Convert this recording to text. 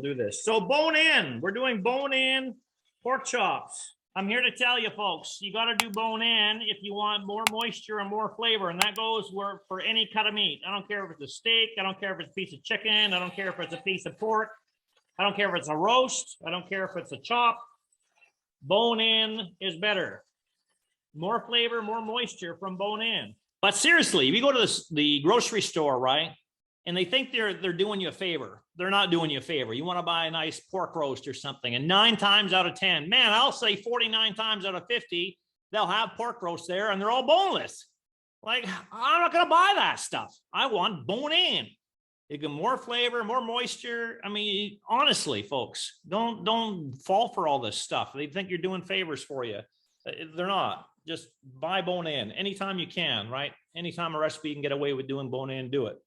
do this. So bone in, we're doing bone in pork chops. I'm here to tell you folks, you got to do bone in if you want more moisture and more flavor. And that goes for any cut of meat. I don't care if it's a steak. I don't care if it's a piece of chicken. I don't care if it's a piece of pork. I don't care if it's a roast. I don't care if it's a chop. Bone in is better. More flavor, more moisture from bone in. But seriously, if you go to the grocery store, right, and they think they're doing you a favor, they're not doing you a favor. You want to buy a nice pork roast or something, and 9 times out of 10, man, I'll say 49 times out of 50, they'll have pork roast there, and they're all boneless. Like, I'm not going to buy that stuff. I want bone in. You get more flavor, more moisture. I mean, honestly, folks, don't fall for all this stuff. They think you're doing favors for you. They're not. Just buy bone in anytime you can, right? Anytime a recipe you can get away with doing bone in, do it.